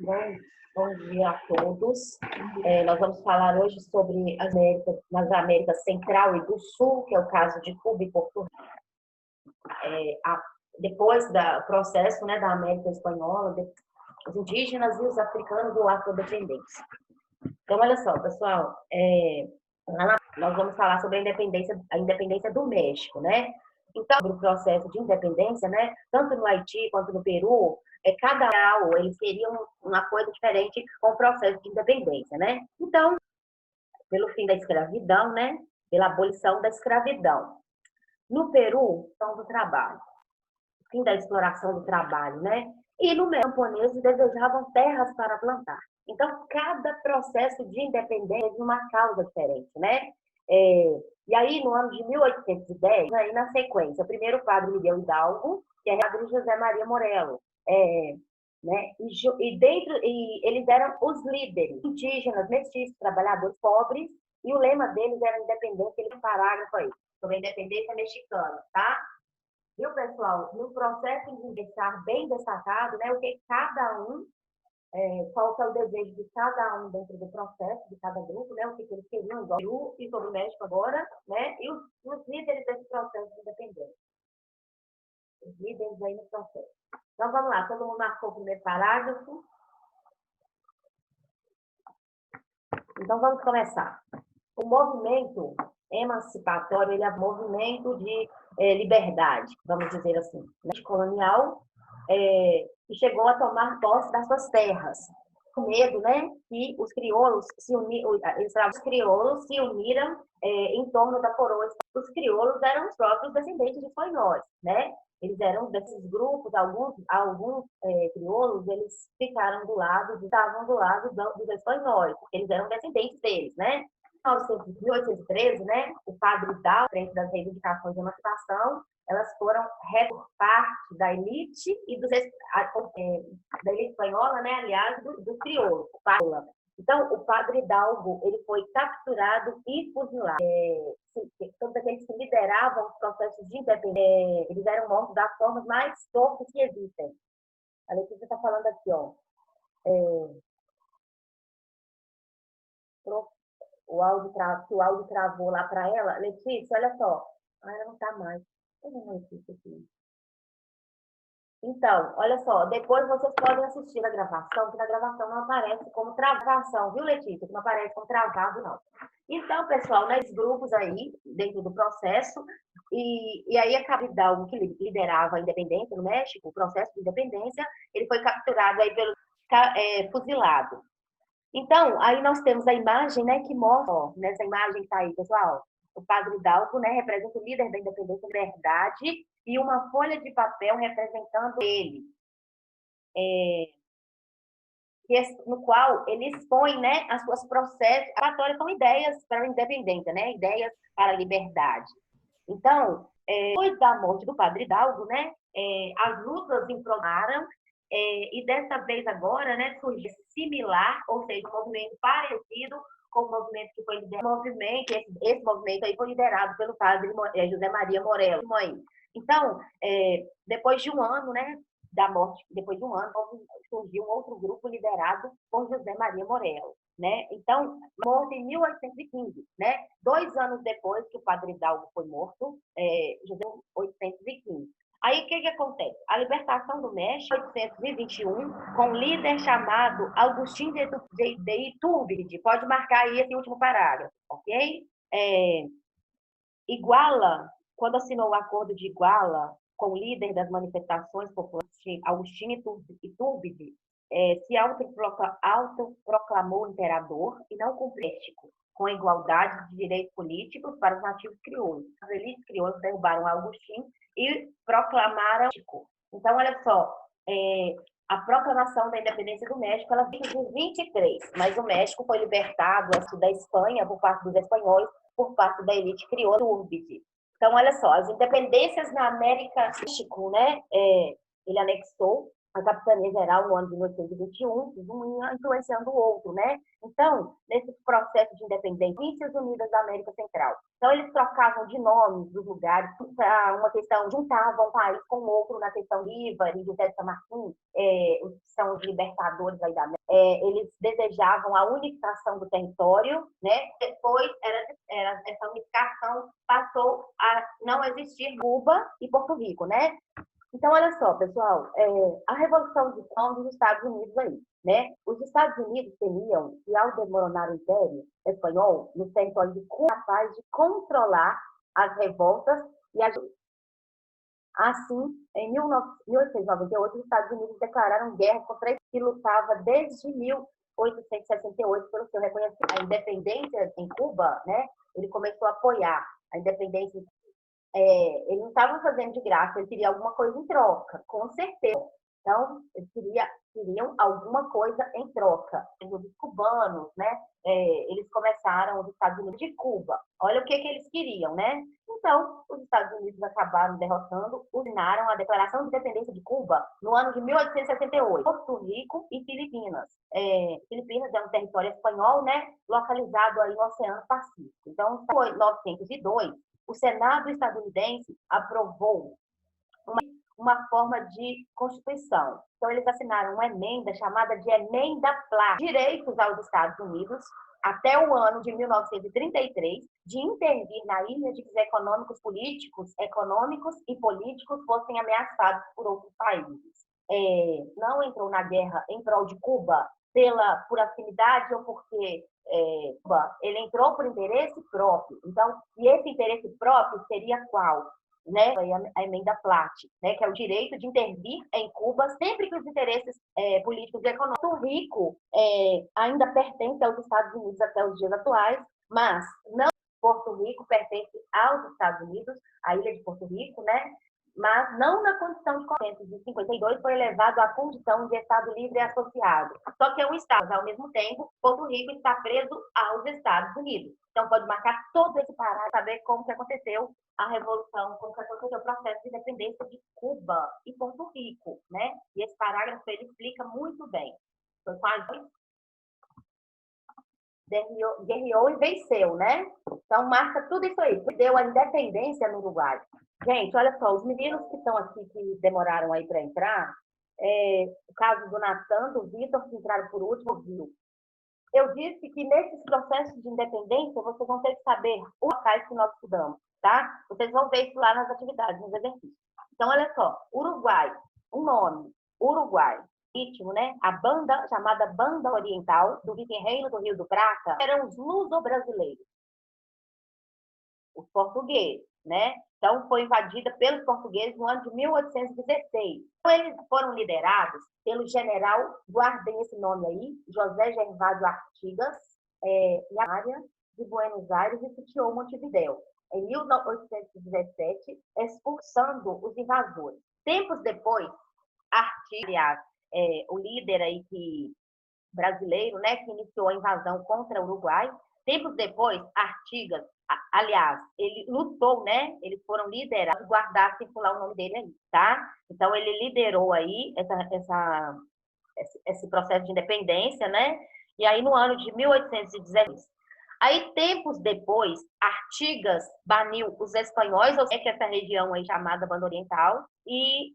Bom, bom dia a todos. Nós vamos falar hoje sobre nas Américas Central e do Sul, que é o caso de Cuba e Portugal. Depois do processo, né, da América Espanhola, os indígenas e os africanos do afrodescendentes. Então, olha só, pessoal, nós vamos falar sobre a independência do México, né? Então, sobre o processo de independência, né? Tanto no Haiti quanto no Peru, cada real, eles queriam uma coisa diferente com o processo de independência, né? Então, pelo fim da escravidão, né? Pela abolição da escravidão. No Peru, então, do trabalho. Fim da exploração do trabalho, né? E no México, os camponeses desejavam terras para plantar. Então, cada processo de independência teve uma causa diferente, né? E aí, no ano de 1810, aí na sequência, primeiro o padre Miguel Hidalgo, que é o padre José Maria Morello, né? E eles eram os líderes, indígenas, mestiços, trabalhadores pobres, e o lema deles era independência, ele um parágrafo aí, sobre a independência mexicana, tá? Viu, pessoal? No processo de deixar bem destacado, né, o que cada um, qual que é o desejo de cada um dentro do processo, de cada grupo, né, o que eles queriam, igual e sobre o México agora, né, e os líderes desse processo de independência. Os líderes aí no processo. Então, vamos lá, todo mundo marcou o primeiro parágrafo. Então, vamos começar. O movimento emancipatório, ele é um movimento de liberdade, vamos dizer assim, colonial, que chegou a tomar posse das suas terras. Com medo, né, que os crioulos se uniram em torno da coroa. Os crioulos eram os próprios descendentes de espanhóis, né? Eles eram desses grupos, alguns crioulos, eles estavam do lado dos espanhóis, porque eles eram descendentes deles, né? Em 1813, né, o padre Hidalgo, frente das reivindicações de emancipação, elas foram por parte da elite e da elite espanhola, né, aliás, dos crioulos. Então, o padre Hidalgo, ele foi capturado e fuzilado. Todos aqueles que lideravam os processos de independência, eles eram mortos das formas mais tortas que existem. A Letícia está falando aqui, ó. O áudio travou lá para ela. Letícia, olha só. Ela não está mais. Letícia aqui. Então, olha só, depois vocês podem assistir a gravação, que na gravação não aparece como travação, viu, Letícia? Que não aparece como travado, não. Então, pessoal, nesses grupos aí, dentro do processo, e aí a Cabridal, que liderava a independência no México, o processo de independência, ele foi capturado aí fuzilado. Então, aí nós temos a imagem, né, que mostra, ó, nessa imagem que está aí, pessoal, o padre Hidalgo, né, representa o líder da independência da verdade e uma folha de papel representando ele, no qual ele expõe, né, as suas processos. São ideias para a independência, né, ideias para a liberdade. Então, depois da morte do padre Hidalgo, né, as lutas imploraram, e dessa vez agora, né, surgiu similar, ou seja, um movimento parecido com o movimento que foi liderado. Esse movimento aí foi liderado pelo padre José Maria Morello. Então, depois de um ano, né, da morte, depois de um ano, surgiu um outro grupo liderado por José Maria Morello, né? Então, morto em 1815, né? 2 anos depois que o padre Hidalgo foi morto, 1815. Aí, o que acontece? A libertação do México, em 1821, com um líder chamado Agustín de Iturbide. Pode marcar aí esse último parágrafo, ok? Iguala, quando assinou o acordo de Iguala com o líder das manifestações populares, Agustín Iturbide, se autoproclamou imperador e não cumpriu com a igualdade de direitos políticos para os nativos crioulos. As elites crioulas derrubaram Agustín e proclamaram. Então, olha só, a proclamação da independência do México, ela veio em 23, mas o México foi libertado da Espanha por parte dos espanhóis, por parte da elite crioula Iturbide. Então, olha só, as independências na América, México, né, ele anexou a capitania geral no ano de 1821, um influenciando o outro, né? Então, nesse processo de independência, Províncias Unidas da América Central. Então, eles trocavam de nomes dos lugares para uma questão, juntavam um país com o outro na questão Bolívar e José de San Martín, os que são os libertadores aí da América. Eles desejavam a unificação do território, né? Depois, essa unificação passou a não existir Cuba e Porto Rico, né? Então, olha só, pessoal, a Revolução dos Estados Unidos aí, né? Os Estados Unidos temiam que, ao desmoronar o Império Espanhol no território de Cuba, capaz de controlar as revoltas e as... Assim, em 1898, os Estados Unidos declararam guerra contra que lutava desde 1868 pelo seu reconhecimento. A independência em Cuba, né? Ele começou a apoiar a independência. Ele não estava fazendo de graça, ele queria alguma coisa em troca, com certeza. Então, eles queriam alguma coisa em troca. Os cubanos, né? Eles começaram, os Estados Unidos de Cuba. Olha o que eles queriam, né? Então, os Estados Unidos acabaram derrotando, assinaram a Declaração de Independência de Cuba no ano de 1868. Porto Rico e Filipinas. Filipinas é um território espanhol, né? Localizado aí no Oceano Pacífico. Então, em 1902, o Senado estadunidense aprovou uma forma de Constituição. Então, eles assinaram uma emenda chamada de Emenda Platt, direitos aos Estados Unidos, até o ano de 1933, de intervir na ilha de que econômicos e políticos fossem ameaçados por outros países. Não entrou na guerra em prol de Cuba por afinidade ou porque ele entrou por interesse próprio. Então, e esse interesse próprio seria qual? Né, a emenda Platt, né, que é o direito de intervir em Cuba sempre que os interesses políticos e econômicos. Porto Rico ainda pertence aos Estados Unidos até os dias atuais, mas não. Porto Rico pertence aos Estados Unidos, a ilha de Porto Rico, né? Mas não na condição de 1952 foi elevado à condição de Estado livre e associado. Só que é um Estado, ao mesmo tempo, Porto Rico está preso aos Estados Unidos. Então, pode marcar todo esse parágrafo, saber como que aconteceu a Revolução, como que aconteceu o processo de independência de Cuba e Porto Rico, né? E esse parágrafo, ele explica muito bem. Foi quase guerreou e venceu, né? Então, marca tudo isso aí. Deu a independência no Uruguai. Gente, olha só, os meninos que estão aqui, que demoraram aí para entrar, o caso do Natan, do Vitor, que entraram por último, viu? Eu disse que nesses processos de independência, vocês vão ter que saber os locais que nós estudamos, tá? Vocês vão ver isso lá nas atividades, nos exercícios. Então, olha só, Uruguai, um nome, Uruguai, ritmo, né? A banda chamada Banda Oriental, do Vice-Reino do Rio do Prata, eram os luso-brasileiros, os portugueses, né? Então, foi invadida pelos portugueses no ano de 1816. Então, eles foram liderados pelo general, guardem esse nome aí, José Gervásio Artigas, na área de Buenos Aires e sitiou Montevidéu, em 1817, expulsando os invasores. Tempos depois, Artigas, o líder aí brasileiro, né, que iniciou a invasão contra o Uruguai, tempos depois, Artigas, aliás, ele lutou, né? Eles foram liderados, guardar, circular o nome dele aí, tá? Então, ele liderou aí esse processo de independência, né? E aí, no ano de 1816, aí, tempos depois, Artigas baniu os espanhóis, ou seja, que essa região aí chamada Banda Oriental, e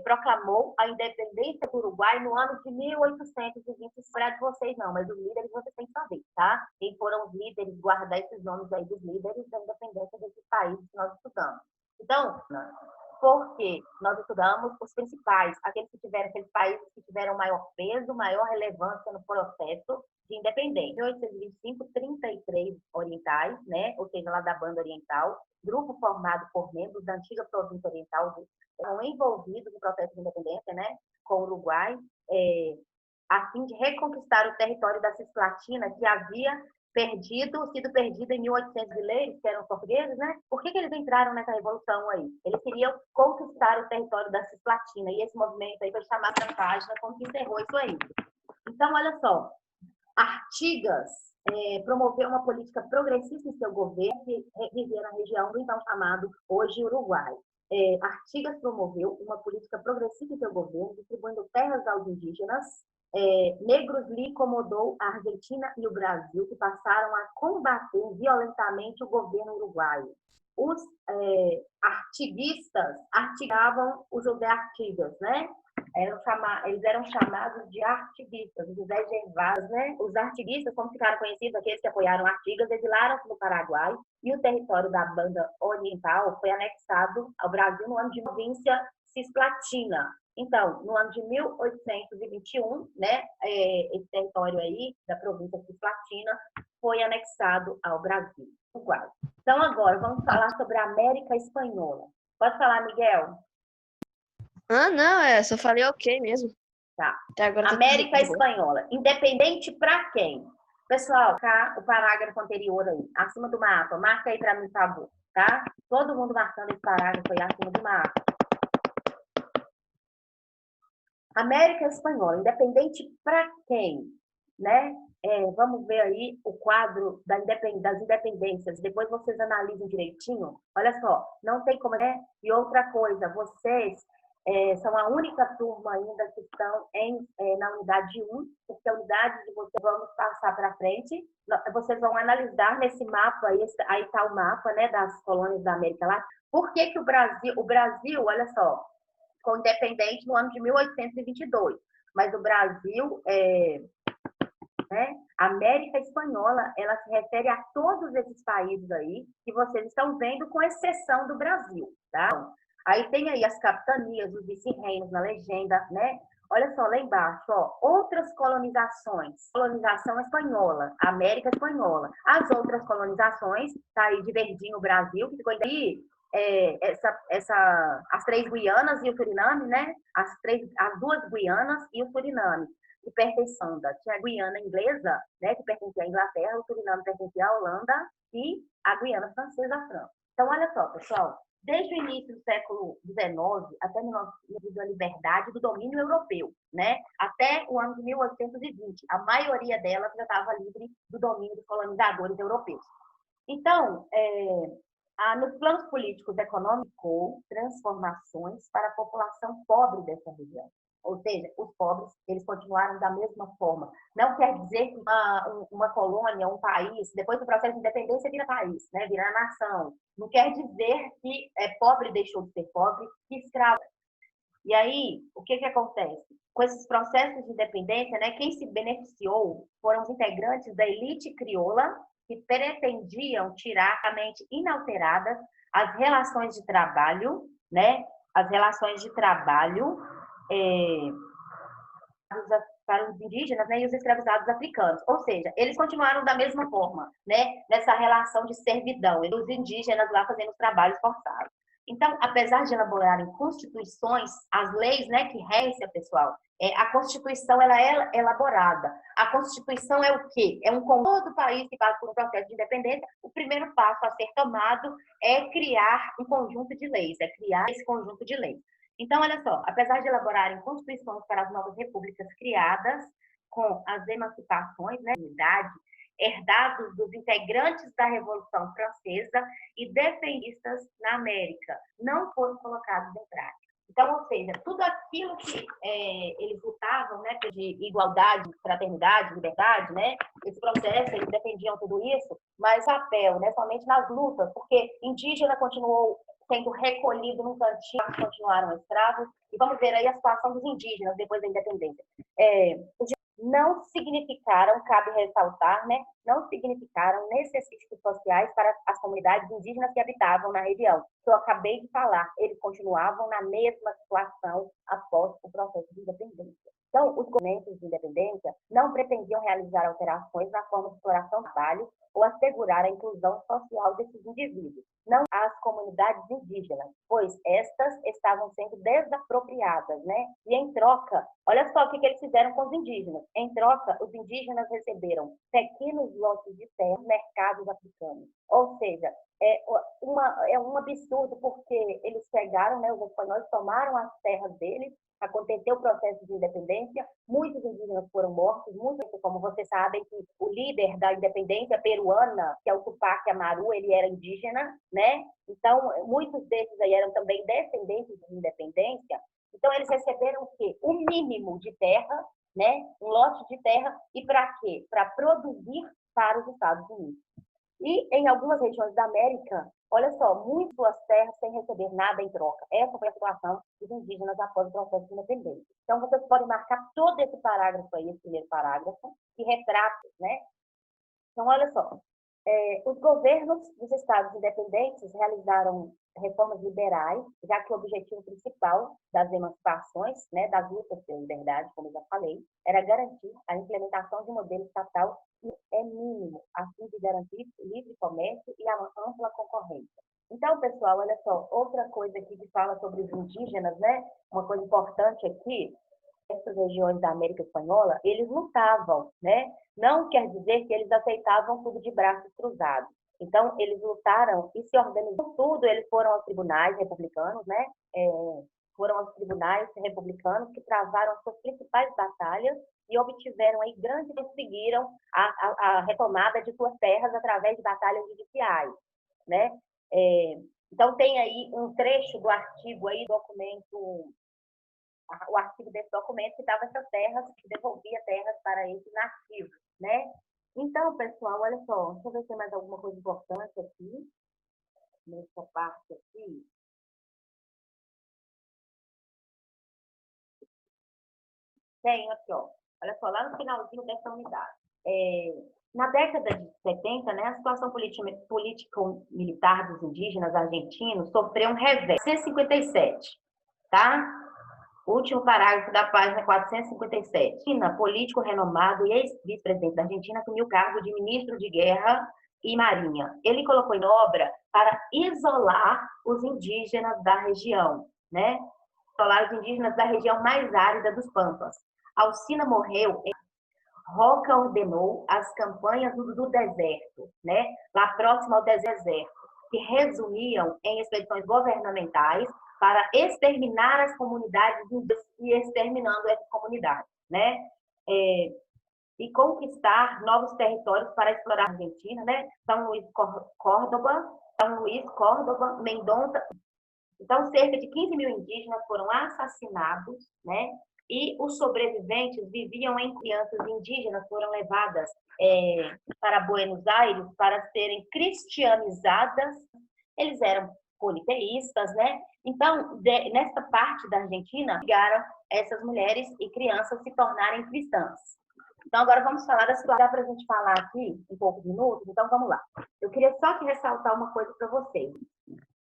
proclamou a independência do Uruguai no ano de 1820. Não é de vocês não, mas os líderes vocês têm que saber, tá? Quem foram os líderes, guardar esses nomes aí dos líderes da independência desses países que nós estudamos. Então, porque nós estudamos os principais, aqueles países que tiveram maior peso, maior relevância no processo de independência. Em 1825, 33 orientais, né? Ou seja, lá da Banda Oriental, grupo formado por membros da antiga província oriental, foram envolvidos no processo de independência, né? Com o Uruguai, a fim de reconquistar o território da Cisplatina, que havia sido perdido em 1800 brasileiros, que eram portugueses, né? Por que eles entraram nessa revolução aí? Eles queriam conquistar o território da Cisplatina, e esse movimento aí foi chamado na página como que encerrou isso aí. Então, olha só, Artigas promoveu uma política progressista em seu governo, que vivia na região do então chamado hoje Uruguai. Artigas promoveu uma política progressista em seu governo, distribuindo terras aos indígenas. Negros lhe incomodou a Argentina e o Brasil, que passaram a combater violentamente o governo uruguaio. Os artiguistas artigavam os José Artigas, né? Eles eram chamados de artiguistas, os José Gervásio, né? Os artiguistas, como ficaram conhecidos, aqueles que apoiaram Artigas, exilaram-se no Paraguai e o território da Banda Oriental foi anexado ao Brasil no ano de província Cisplatina. Então, no ano de 1821, né, esse território aí da província Cisplatina foi anexado ao Brasil. Uruguai. Então, agora, vamos falar sobre a América Espanhola. Pode falar, Miguel? Não, só falei ok mesmo. Tá. Até agora América Espanhola. Independente para quem? Pessoal, cá o parágrafo anterior aí, acima do mapa. Marca aí para mim, por favor, tá? Todo mundo marcando esse parágrafo aí acima do mapa. América Espanhola, independente para quem, né? Vamos ver aí o quadro das independências. Depois vocês analisem direitinho. Olha só, não tem como, né? E outra coisa, vocês são a única turma ainda que estão na unidade 1, porque a unidade de vocês vamos passar para frente. Vocês vão analisar nesse mapa aí está o mapa, né, das colônias da América Latina. Por que o Brasil, olha só, ficou independente no ano de 1822, mas o Brasil, né, a América Espanhola, ela se refere a todos esses países aí que vocês estão vendo, com exceção do Brasil, tá? Aí tem aí as capitanias, os vice-reinos na legenda, né? Olha só, lá embaixo, ó, outras colonizações. Colonização espanhola, América Espanhola. As outras colonizações, tá aí de verdinho o Brasil, que ficou aí, as 3 Guianas e o Suriname, né? As 2 Guianas e o Suriname, que pertenciam. Tinha a Guiana inglesa, né? Que pertencia à Inglaterra, o Suriname pertencia à Holanda e a Guiana francesa à França. Então, olha só, pessoal. Desde o início do século XIX até a liberdade do domínio europeu, né? Até o ano de 1820, a maioria delas já estava livre do domínio dos colonizadores europeus. Então, nos planos políticos econômicos, transformações para a população pobre dessa região. Ou seja, os pobres, eles continuaram da mesma forma. Não quer dizer que uma colônia, um país, depois do processo de independência, vira país, né? Vira nação. Não quer dizer que pobre deixou de ser pobre, que escravo. E aí, o que acontece? Com esses processos de independência, né, quem se beneficiou foram os integrantes da elite crioula, que pretendiam tirar a mente inalterada as relações de trabalho, né? As relações de trabalho para os indígenas, né, e os escravizados africanos. Ou seja, eles continuaram da mesma forma, né, nessa relação de servidão, e os indígenas lá fazendo os trabalhos forçados. Então, apesar de elaborarem constituições, as leis, né, que regem, pessoal, a Constituição ela é elaborada. A Constituição é o quê? É um conjunto do país que passa por um processo de independência. O primeiro passo a ser tomado é criar um conjunto de leis, é criar esse conjunto de leis. Então, olha só, apesar de elaborarem constituições para as novas repúblicas criadas com as emancipações, né, herdados dos integrantes da Revolução Francesa e defendistas na América, não foram colocados em prática. Então, ou seja, tudo aquilo que eles lutavam, né, de igualdade, fraternidade, liberdade, né, esse processo, eles defendiam tudo isso, mas papel, né, somente nas lutas, porque indígena continuou sendo recolhido num cantinho, continuaram escravos, e vamos ver aí a situação dos indígenas depois da independência. Não significaram, cabe ressaltar, né, não significaram necessidades sociais para as comunidades indígenas que habitavam na região. Que eu acabei de falar, eles continuavam na mesma situação após o processo de independência. Então, os documentos de independência não pretendiam realizar alterações na forma de exploração do trabalho ou assegurar a inclusão social desses indivíduos, não as comunidades indígenas, pois estas estavam sendo desapropriadas, né? E em troca, olha só o que eles fizeram com os indígenas. Em troca, os indígenas receberam pequenos lotes de terra nos mercados africanos. Ou seja, é um absurdo, porque eles pegaram, né, os espanhóis tomaram as terras deles, aconteceu o processo de independência, muitos indígenas foram mortos, muitos, como vocês sabem, que o líder da independência peruana, que é o Tupac Amaru, ele era indígena, né? Então, muitos desses aí eram também descendentes de independência, então eles receberam o quê? O mínimo de terra, né? Um lote de terra, e para quê? Para produzir para os Estados Unidos. E em algumas regiões da América, olha só, muitas suas terras sem receber nada em troca. Essa foi a situação dos indígenas após o processo de independência. Então, vocês podem marcar todo esse parágrafo aí, esse primeiro parágrafo, que retrata, né? Então, olha só, os governos dos estados independentes realizaram reformas liberais, já que o objetivo principal das emancipações, né, das lutas pela liberdade, como eu já falei, era garantir a implementação de um modelo estatal que é mínimo, a fim de garantir o livre comércio e a ampla concorrência. Então, pessoal, olha só, outra coisa aqui que fala sobre os indígenas, né, uma coisa importante aqui, essas regiões da América Espanhola, eles lutavam, né? Não quer dizer que eles aceitavam tudo de braços cruzados. Então, eles lutaram e se organizaram tudo, eles foram aos tribunais republicanos, né? Foram aos tribunais republicanos que travaram as suas principais batalhas e obtiveram aí grandes, conseguiram a retomada de suas terras através de batalhas judiciais, né? Então, tem aí um trecho do artigo aí, documento, o artigo desse documento que dava essas terras, que devolvia terras para esses nativos, né? Então, pessoal, olha só, deixa eu ver se tem mais alguma coisa importante aqui, nessa parte aqui. Tem aqui, ó, olha só, lá no finalzinho dessa unidade. Na década de 70, né, a situação político-militar dos indígenas argentinos sofreu um revés. 457, tá? Último parágrafo da página 457. Político renomado e ex-vice-presidente da Argentina, assumiu o cargo de ministro de Guerra e Marinha. Ele colocou em obra para isolar os indígenas da região, né? Isolar os indígenas da região mais árida dos Pampas. Alcina morreu. Roca ordenou as campanhas do deserto, né? Lá próximo ao deserto, que resumiam em expedições governamentais para exterminar as comunidades e exterminando essas comunidades, né? E conquistar novos territórios para explorar a Argentina, né? São Luís Córdoba, Mendonça. Então, cerca de 15 mil indígenas foram assassinados, né? E os sobreviventes viviam em crianças indígenas, foram levadas para Buenos Aires para serem cristianizadas. Eles eram politeístas, né? Então, nesta parte da Argentina, chegaram essas mulheres e crianças se tornarem cristãs. Então, agora vamos falar da situação. Dá para a gente falar aqui em poucos minutos? Então, vamos lá. Eu queria só que ressaltar uma coisa para vocês.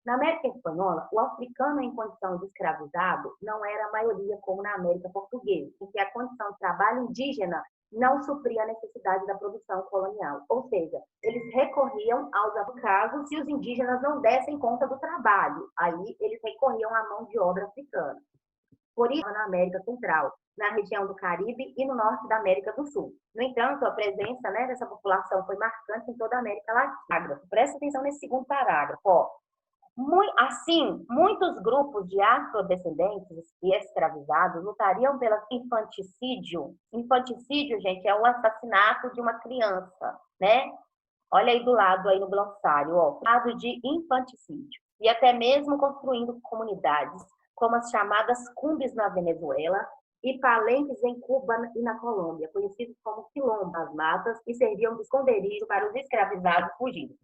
Na América Espanhola, o africano em condição de escravizado não era a maioria como na América Portuguesa, em que a condição de trabalho indígena não supria a necessidade da produção colonial. Ou seja, eles recorriam aos casos se os indígenas não dessem conta do trabalho. Aí eles recorriam à mão de obra africana. Por isso, na América Central, na região do Caribe e no norte da América do Sul. No entanto, a presença, né, dessa população foi marcante em toda a América Latina. Presta atenção nesse segundo parágrafo. Ó. Assim, muitos grupos de afrodescendentes e escravizados lutariam pelo infanticídio. Infanticídio, gente, é o assassinato de uma criança, né? Olha aí do lado, aí no glossário, ó, lado de infanticídio. E até mesmo construindo comunidades, como as chamadas cumbis na Venezuela e palenques em Cuba e na Colômbia, conhecidos como quilombos das matas, e serviam de esconderijo para os escravizados fugidos.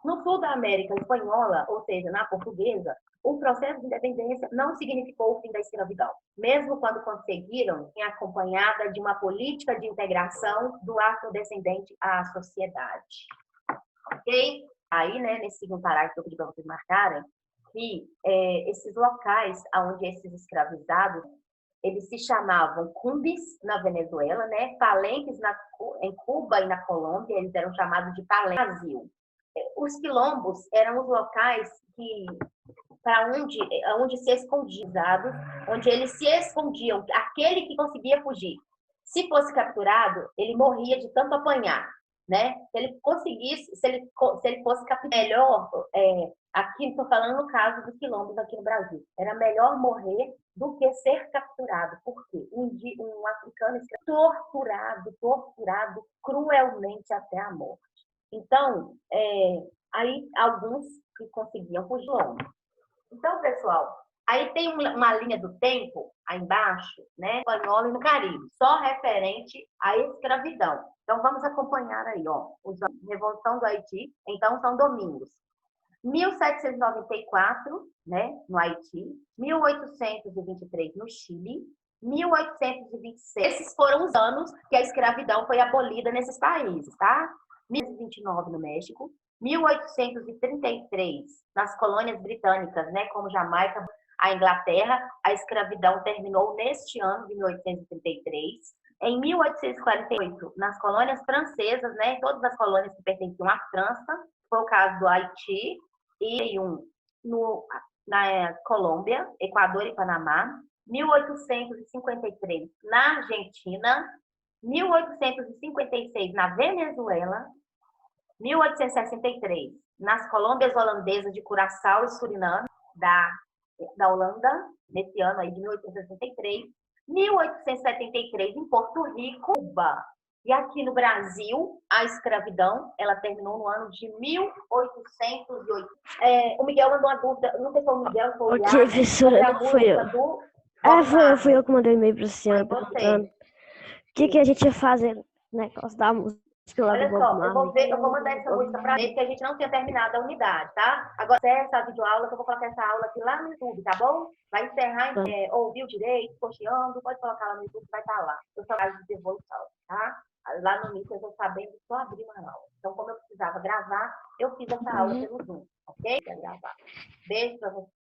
No sul da América Espanhola, ou seja, na portuguesa, o processo de independência não significou o fim da escravidão, mesmo quando conseguiram, em acompanhada de uma política de integração do afrodescendente à sociedade. Ok? Aí, né, nesse segundo parágrafo que eu pedi para vocês marcarem, que esses locais onde esses escravizados, eles se chamavam cumbis na Venezuela, né, palenques em Cuba e na Colômbia, eles eram chamados de palenques no Brasil. Os quilombos eram os locais que para onde se escondiam, onde eles se escondiam, aquele que conseguia fugir. Se fosse capturado, ele morria de tanto apanhar, né? Se ele conseguisse, se ele fosse capturado, melhor, aqui estou falando no caso dos quilombos aqui no Brasil, era melhor morrer do que ser capturado. Por quê? Um africano torturado cruelmente até a morte. Então, aí alguns que conseguiam fugir longe. Então, pessoal, aí tem uma linha do tempo, aí embaixo, né? Espanhola e no Caribe, só referente à escravidão. Então, vamos acompanhar aí, ó, a Revolução do Haiti. Então, são domingos. 1794, né, no Haiti, 1823 no Chile, 1826. Esses foram os anos que a escravidão foi abolida nesses países, tá? 1829 no México, 1833 nas colônias britânicas, né, como Jamaica, a Inglaterra, a escravidão terminou neste ano de 1833. Em 1848, nas colônias francesas, né, todas as colônias que pertenciam à França, foi o caso do Haiti, e na Colômbia, Equador e Panamá, 1853 na Argentina, 1856 na Venezuela, 1863 nas Colômbias holandesas de Curaçao e Suriname, da Holanda, nesse ano aí de 1863, 1873 em Porto Rico, Cuba. E aqui no Brasil, a escravidão, ela terminou no ano de 1808. O Miguel mandou uma dúvida, não sei se foi o Miguel, foi o Iago, professora, a não fui eu. música do Fui eu que mandei um e-mail pra senhora Foi você. perguntando o que a gente ia fazer no negócio da música lá do Olha Bob só, Marley. eu vou mandar essa música para ele, porque a gente não tinha terminado a unidade, tá? Agora, essa videoaula, que eu vou colocar essa aula aqui lá no YouTube, tá bom? Vai encerrar, ouviu direito, cocheando, pode colocar lá no YouTube, vai estar lá. Eu só faço de devolução, tá? Lá no início eu estou sabendo só abrir uma aula. Então, como eu precisava gravar, eu fiz essa aula pelo Zoom, ok? Quer gravar. Beijo pra você.